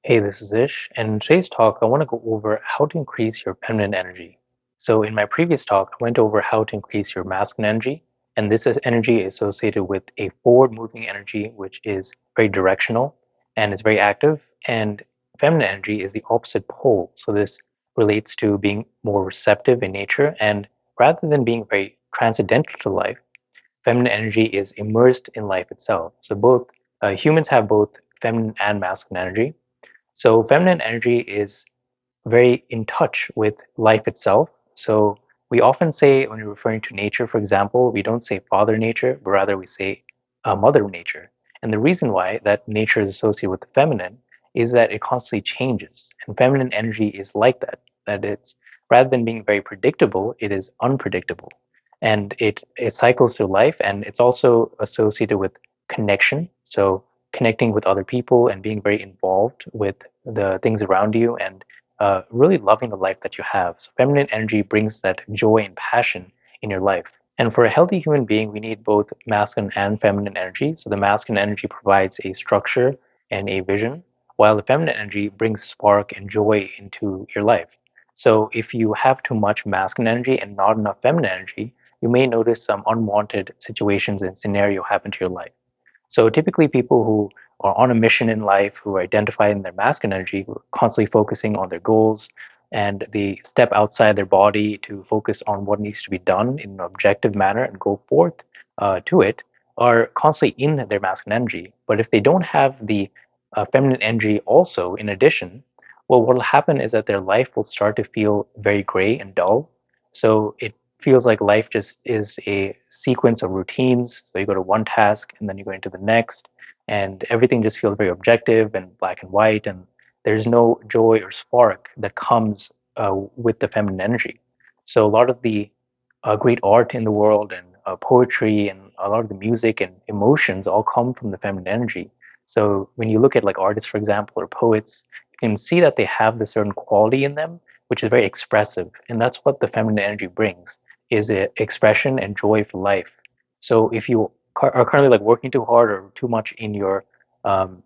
Hey, this is Ish, and in today's talk, I want to go over how to increase your feminine energy. So, in my previous talk, I went over how to increase your masculine energy, and this is energy associated with a forward moving energy, which is very directional and is very active, and feminine energy is the opposite pole. So, this relates to being more receptive in nature, and rather than being very transcendental to life, feminine energy is immersed in life itself. So, both humans have both feminine and masculine energy. So feminine energy is very in touch with life itself. So we often say when we're referring to nature, for example, we don't say Father Nature, but rather we say Mother Nature. And the reason why that nature is associated with the feminine is that it constantly changes. And feminine energy is like that, that it's rather than being very predictable, it is unpredictable. And it cycles through life, and it's also associated with connection. So connecting with other people and being very involved with the things around you and really loving the life that you have. So, feminine energy brings that joy and passion in your life. And for a healthy human being, we need both masculine and feminine energy. So, the masculine energy provides a structure and a vision, while the feminine energy brings spark and joy into your life. So, if you have too much masculine energy and not enough feminine energy, you may notice some unwanted situations and scenario happen to your life. So typically, people who are on a mission in life, who are identified in their masculine energy, who are constantly focusing on their goals, and they step outside their body to focus on what needs to be done in an objective manner and go forth to it, are constantly in their masculine energy. But if they don't have the feminine energy also in addition, well, what will happen is that their life will start to feel very gray and dull. So it feels like life just is a sequence of routines. So you go to one task and then you go into the next, and everything just feels very objective and black and white, and there's no joy or spark that comes with the feminine energy. So a lot of the great art in the world and poetry and a lot of the music and emotions all come from the feminine energy. So when you look at like artists, for example, or poets, you can see that they have this certain quality in them, which is very expressive, and that's what the feminine energy brings is it expression and joy for life. So if you are currently like working too hard or too much in your um,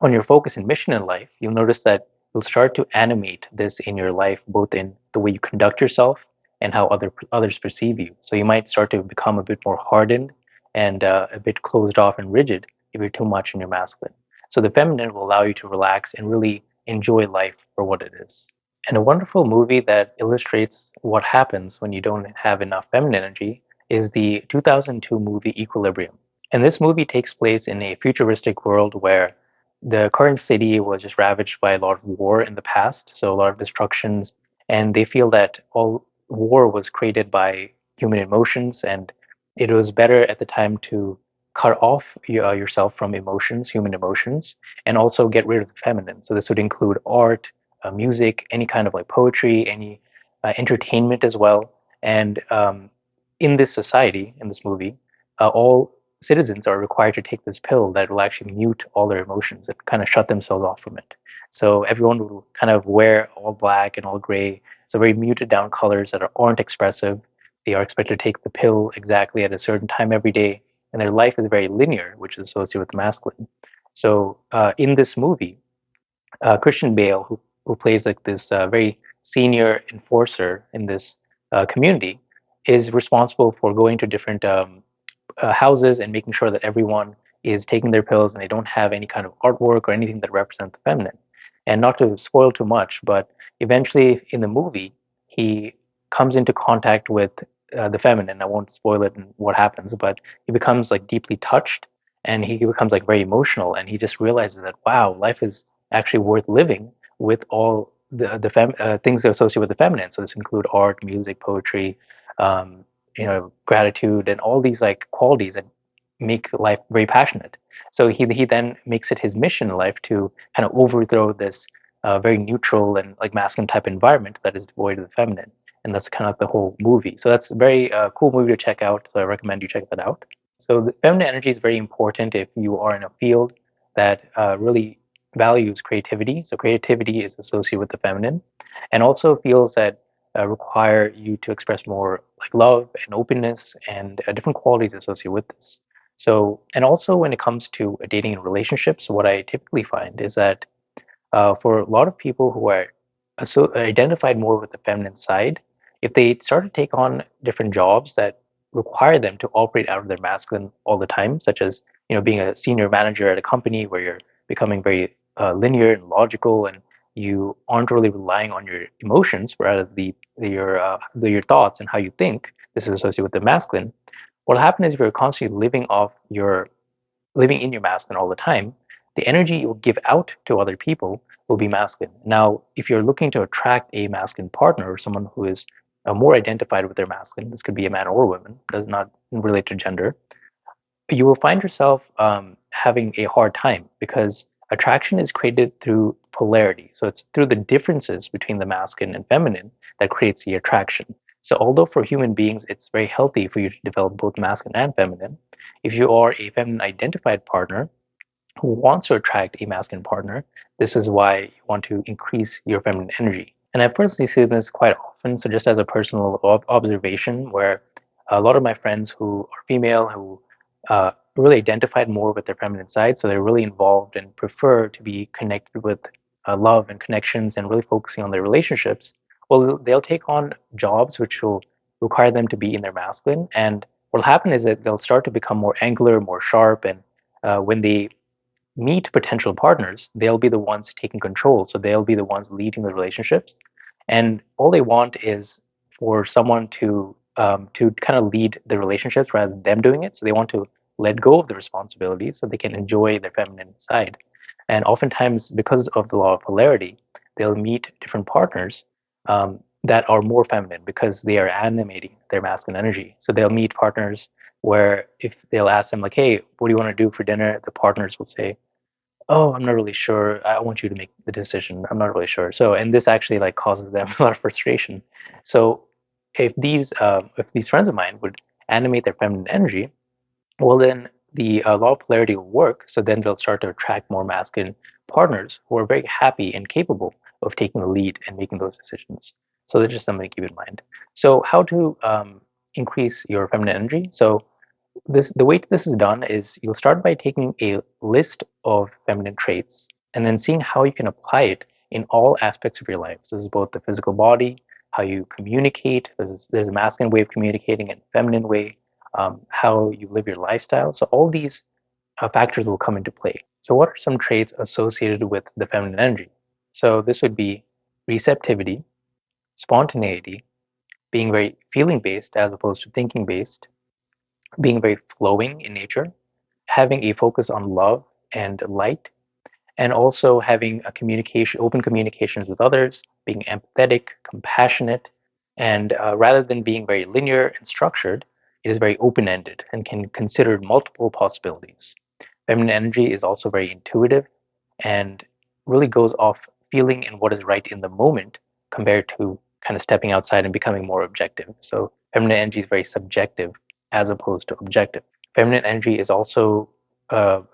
on your focus and mission in life, you'll notice that you'll start to animate this in your life, both in the way you conduct yourself and how others perceive you. So you might start to become a bit more hardened and a bit closed off and rigid if you're too much in your masculine. So the feminine will allow you to relax and really enjoy life for what it is. And a wonderful movie that illustrates what happens when you don't have enough feminine energy is the 2002 movie Equilibrium. And this movie takes place in a futuristic world where the current city was just ravaged by a lot of war in the past, so a lot of destructions, and they feel that all war was created by human emotions, and it was better at the time to cut off yourself from emotions, human emotions, and also get rid of the feminine. So this would include art, music, any kind of like poetry, any entertainment as well. And in this society, in this movie, all citizens are required to take this pill that will actually mute all their emotions and kind of shut themselves off from it. So everyone will kind of wear all black and all gray. So very muted down colors that aren't expressive. They are expected to take the pill exactly at a certain time every day, and their life is very linear, which is associated with the masculine. So in this movie, Christian Bale, who plays like this very senior enforcer in this community, is responsible for going to different houses and making sure that everyone is taking their pills and they don't have any kind of artwork or anything that represents the feminine. And not to spoil too much, but eventually in the movie, he comes into contact with the feminine. I won't spoil it and what happens, but he becomes like deeply touched and he becomes like very emotional and he just realizes that wow, life is actually worth living with all things associated with the feminine. So this include art, music, poetry, um, gratitude, and all these like qualities that make life very passionate. So he then makes it his mission in life to kind of overthrow this very neutral and like masculine type environment that is devoid of the feminine. And that's kind of like the whole movie. So that's a very cool movie to check out. So I recommend you check that out. So the feminine energy is very important if you are in a field that really values creativity. So creativity is associated with the feminine, and also feels that require you to express more like love and openness and different qualities associated with this. So, and also when it comes to dating and relationships, what I typically find is that For a lot of people who are identified more with the feminine side, if they start to take on different jobs that require them to operate out of their masculine all the time, such as being a senior manager at a company where you're becoming very linear and logical, and you aren't really relying on your emotions, rather your thoughts and how you think. This is associated with the masculine. What'll happen is if you're constantly living in your masculine all the time, the energy you'll give out to other people will be masculine. Now, if you're looking to attract a masculine partner or someone who is more identified with their masculine, this could be a man or a woman, does not relate to gender, you will find yourself having a hard time because attraction is created through polarity. So it's through the differences between the masculine and feminine that creates the attraction. So although for human beings it's very healthy for you to develop both masculine and feminine, if you are a feminine identified partner who wants to attract a masculine partner, this is why you want to increase your feminine energy. And I personally see this quite often. So, just as a personal observation, where a lot of my friends who are female, who really identified more with their feminine side, so they're really involved and prefer to be connected with love and connections and really focusing on their relationships, well, they'll take on jobs which will require them to be in their masculine. And what'll happen is that they'll start to become more angular, more sharp, and when they meet potential partners, they'll be the ones taking control. So they'll be the ones leading the relationships, and all they want is for someone to kind of lead the relationships rather than them doing it. So they want to let go of the responsibility so they can enjoy their feminine side. And oftentimes, because of the law of polarity, they'll meet different partners that are more feminine because they are animating their masculine energy. So they'll meet partners where if they'll ask them like, "Hey, what do you want to do for dinner?" The partners will say, "Oh, I'm not really sure. I want you to make the decision. I'm not really sure." So, and this actually like causes them a lot of frustration. So, if these friends of mine would animate their feminine energy, well, then the law of polarity will work. So then they'll start to attract more masculine partners who are very happy and capable of taking the lead and making those decisions. So that's just something to keep in mind. So, how to increase your feminine energy? So the way this is done is you'll start by taking a list of feminine traits and then seeing how you can apply it in all aspects of your life. So this is both the physical body, how you communicate. There's a masculine way of communicating and a feminine way, how you live your lifestyle. So all these factors will come into play. So what are some traits associated with the feminine energy? So this would be receptivity, spontaneity, being very feeling based as opposed to thinking based, being very flowing in nature, having a focus on love and light, and also having a open communications with others, being empathetic, compassionate, and rather than being very linear and structured, it is very open-ended and can consider multiple possibilities. Feminine energy is also very intuitive and really goes off feeling and what is right in the moment compared to kind of stepping outside and becoming more objective. So feminine energy is very subjective as opposed to objective. Feminine energy is also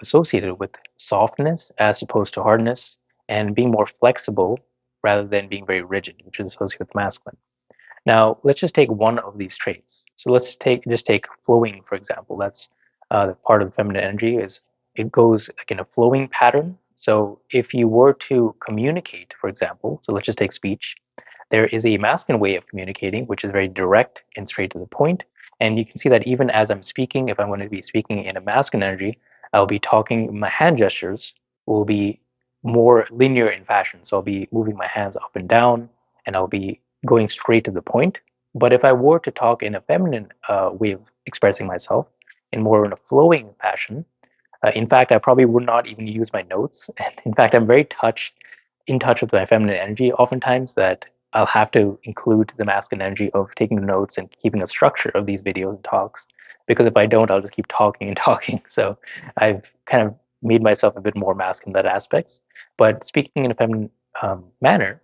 associated with softness as opposed to hardness and being more flexible rather than being very rigid, which is associated with masculine. Now, let's just take one of these traits. So let's take flowing, for example. That's the part of feminine energy is it goes like in a flowing pattern. So if you were to communicate, for example, so let's just take speech, there is a masculine way of communicating, which is very direct and straight to the point. And you can see that even as I'm speaking, if I'm going to be speaking in a masculine energy, I'll be talking, my hand gestures will be more linear in fashion. So I'll be moving my hands up and down, and I'll be going straight to the point. But if I were to talk in a feminine way of expressing myself, in more in a flowing fashion, in fact, I probably would not even use my notes. And in fact, I'm very in touch with my feminine energy oftentimes that I'll have to include the masculine energy of taking notes and keeping a structure of these videos and talks. Because if I don't, I'll just keep talking and talking. So I've kind of made myself a bit more masculine in that aspects. But speaking in a feminine manner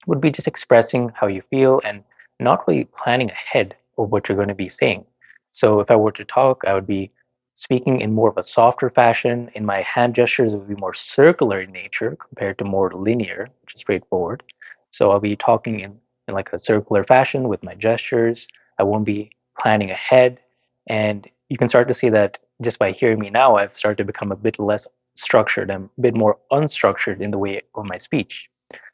would be just expressing how you feel and not really planning ahead of what you're going to be saying. So if I were to talk, I would be speaking in more of a softer fashion. In my hand gestures, it would be more circular in nature compared to more linear, which is straightforward. So I'll be talking in like a circular fashion with my gestures. I won't be planning ahead. And you can start to see that just by hearing me now, I've started to become a bit less structured. I'm a bit more unstructured in the way of my speech.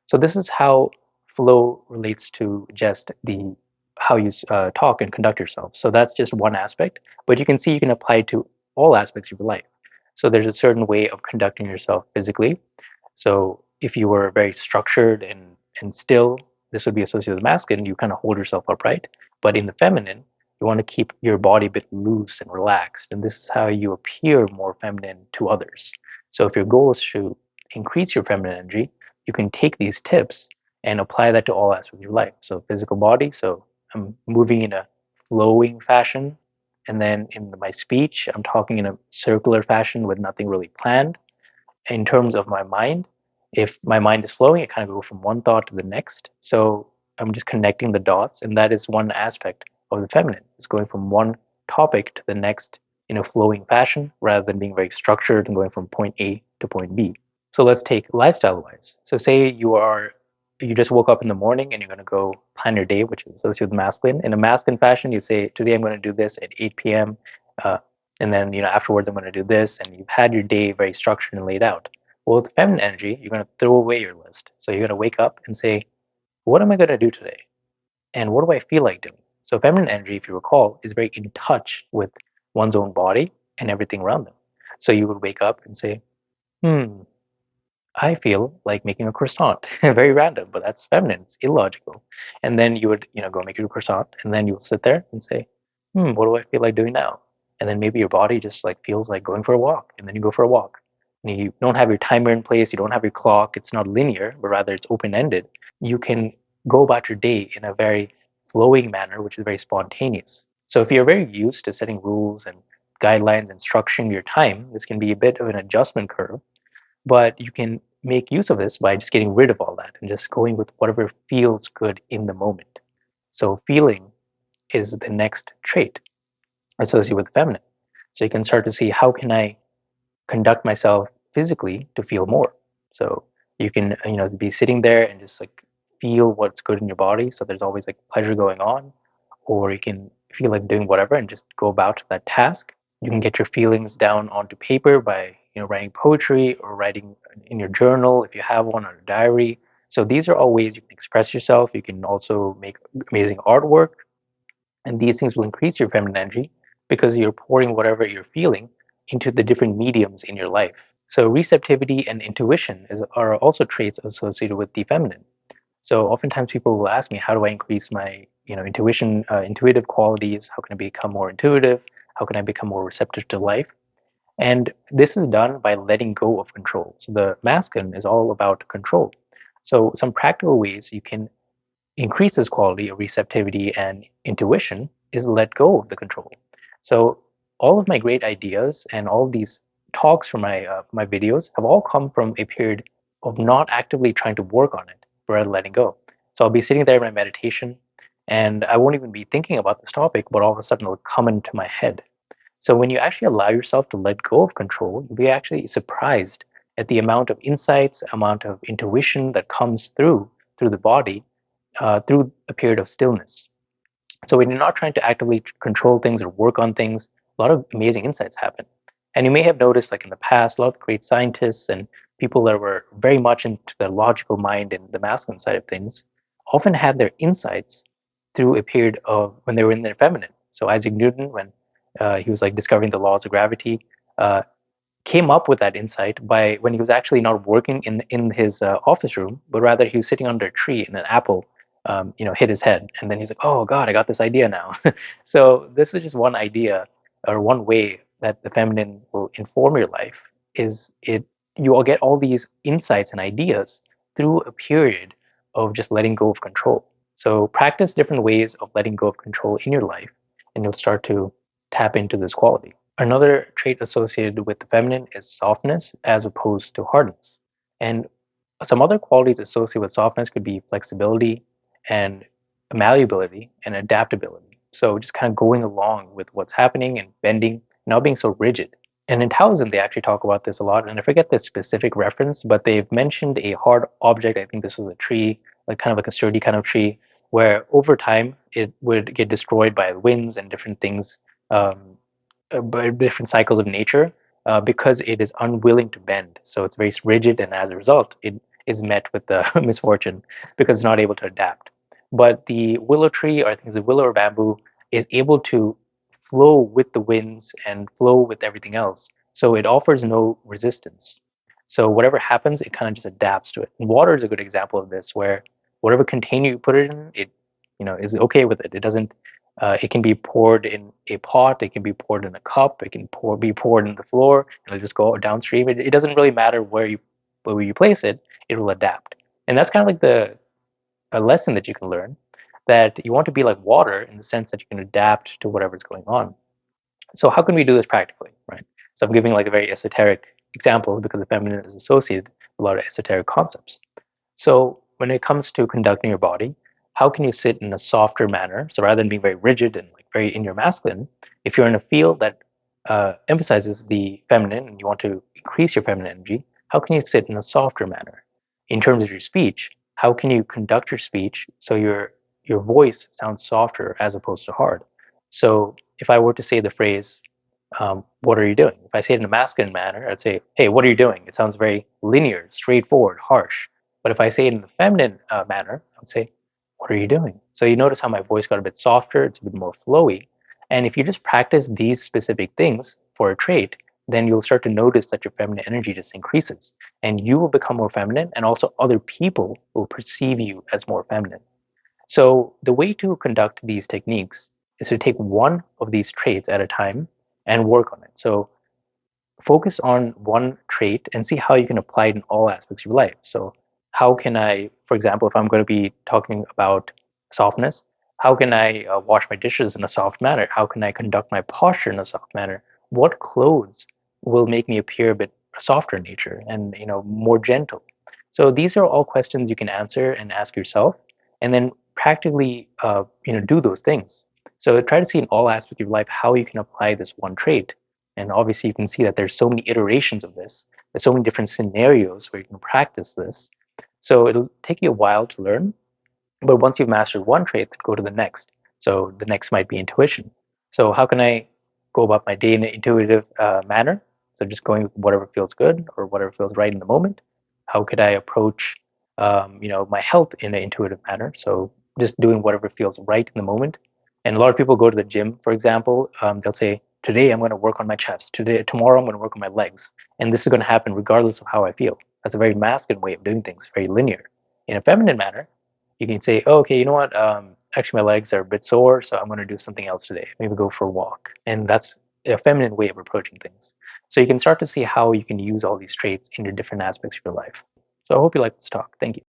So this is how flow relates to just the how you talk and conduct yourself. So that's just one aspect, but you can see you can apply it to all aspects of your life. So there's a certain way of conducting yourself physically. So if you were very structured and still, this would be associated with masculine. You kind of hold yourself upright. But in the feminine, you want to keep your body a bit loose and relaxed, and this is how you appear more feminine to others. So if your goal is to increase your feminine energy, you can take these tips and apply that to all aspects of your life. So physical body, so I'm moving in a flowing fashion, and then in my speech, I'm talking in a circular fashion with nothing really planned. In terms of my mind, if my mind is flowing, it kind of goes from one thought to the next. So I'm just connecting the dots, and that is one aspect of the feminine. It's going from one topic to the next in a flowing fashion rather than being very structured and going from point A to point B. So let's take lifestyle wise. So say you just woke up in the morning and you're going to go plan your day, which is associated with masculine. In a masculine fashion, you say, today I'm going to do this at 8 p.m. Uh, and then afterwards I'm going to do this, and you've had your day very structured and laid out. Well, with feminine energy, you're going to throw away your list. So you're going to wake up and say, what am I going to do today? And what do I feel like doing? So feminine energy, if you recall, is very in touch with one's own body and everything around them. So you would wake up and say, I feel like making a croissant. Very random, but that's feminine. It's illogical. And then you would, go make your croissant, and then you'll sit there and say, what do I feel like doing now? And then maybe your body just like feels like going for a walk, and then you go for a walk. And you don't have your timer in place, you don't have your clock, it's not linear, but rather it's open-ended. You can go about your day in a very flowing manner, which is very spontaneous. So if you're very used to setting rules and guidelines and structuring your time, this can be a bit of an adjustment curve, but you can make use of this by just getting rid of all that and just going with whatever feels good in the moment. So feeling is the next trait associated with feminine. So you can start to see, how can I conduct myself physically to feel more? So you can be sitting there and just like feel what's good in your body. So there's always like pleasure going on, or you can feel like doing whatever and just go about that task. You can get your feelings down onto paper by writing poetry or writing in your journal if you have one, or a diary. So these are all ways you can express yourself. You can also make amazing artwork, and these things will increase your feminine energy because you're pouring whatever you're feeling into the different mediums in your life. So receptivity and intuition are also traits associated with the feminine. So oftentimes people will ask me, how do I increase my intuition, intuitive qualities? How can I become more intuitive? How can I become more receptive to life? And this is done by letting go of control. So the masculine is all about control. So some practical ways you can increase this quality of receptivity and intuition is let go of the control. So all of my great ideas and all of these talks from my videos have all come from a period of not actively trying to work on it, but rather letting go. So I'll be sitting there in my meditation, and I won't even be thinking about this topic, but all of a sudden it'll come into my head. So when you actually allow yourself to let go of control, you'll be actually surprised at the amount of insights, amount of intuition that comes through the body, through a period of stillness. So when you're not trying to actively control things or work on things, a lot of amazing insights happen. And you may have noticed, like in the past, a lot of great scientists and people that were very much into the logical mind and the masculine side of things often had their insights through a period of when they were in their feminine. So Isaac Newton, when he was like discovering the laws of gravity, uh, came up with that insight by when he was actually not working in his office room, but rather he was sitting under a tree and an apple, hit his head, and then he's like, "Oh God, I got this idea now." So this is just one idea or one way that the feminine will inform your life. Is it you will get all these insights and ideas through a period of just letting go of control. So practice different ways of letting go of control in your life, and you'll start to tap into this quality. Another trait associated with the feminine is softness as opposed to hardness. And some other qualities associated with softness could be flexibility and malleability and adaptability. So just kind of going along with what's happening and bending, not being so rigid. And in Taoism, they actually talk about this a lot. And I forget the specific reference, but they've mentioned a hard object. I think this was a tree, like kind of like a sturdy kind of tree, where over time it would get destroyed by winds and different things, by different cycles of nature. because it is unwilling to bend. So it's very rigid, and as a result, it is met with the misfortune because it's not able to adapt. But the willow tree, or I think it's a willow or bamboo, is able to flow with the winds and flow with everything else. So it offers no resistance. So whatever happens, it kind of just adapts to it. And water is a good example of this, where whatever container you put it in, it is okay with it. It doesn't. It can be poured in a pot. It can be poured in a cup. It can be poured in the floor. It'll just go downstream. It doesn't really matter where you place it. It will adapt. And that's kind of like the a lesson that you can learn, that you want to be like water in the sense that you can adapt to whatever's going on. So how can we do this practically, right? So I'm giving like a very esoteric examples because the feminine is associated with a lot of esoteric concepts. So when it comes to conducting your body, how can you sit in a softer manner? So rather than being very rigid and like very in your masculine, if you're in a field that emphasizes the feminine and you want to increase your feminine energy, how can you sit in a softer manner? In terms of your speech, how can you conduct your speech so your voice sounds softer as opposed to hard? So if I were to say the phrase, what are you doing? If I say it in a masculine manner, I'd say, hey, what are you doing? It sounds very linear, straightforward, harsh. But if I say it in the feminine manner, I would say, what are you doing? So you notice how my voice got a bit softer, it's a bit more flowy. And if you just practice these specific things for a trait, then you'll start to notice that your feminine energy just increases and you will become more feminine, and also other people will perceive you as more feminine. So the way to conduct these techniques is to take one of these traits at a time and work on it. So focus on one trait and see how you can apply it in all aspects of your life. So how can I, for example, if I'm going to be talking about softness, how can I wash my dishes in a soft manner? How can I conduct my posture in a soft manner? What clothes will make me appear a bit softer in nature and more gentle? So these are all questions you can answer and ask yourself, and then practically do those things. So try to see in all aspects of your life how you can apply this one trait. And obviously, you can see that there's so many iterations of this. There's so many different scenarios where you can practice this. So it'll take you a while to learn, but once you've mastered one trait, then go to the next. So the next might be intuition. So how can I go about my day in an intuitive manner? So just going with whatever feels good or whatever feels right in the moment. How could I approach, my health in an intuitive manner? So just doing whatever feels right in the moment. And a lot of people go to the gym, for example. They'll say, "Today I'm going to work on my chest. Tomorrow I'm going to work on my legs." And this is going to happen regardless of how I feel. That's a very masculine way of doing things, very linear. In a feminine manner, you can say, oh, okay, you know what? Actually, my legs are a bit sore, so I'm going to do something else today. Maybe go for a walk. And that's a feminine way of approaching things. So you can start to see how you can use all these traits in your different aspects of your life. So I hope you like this talk. Thank you.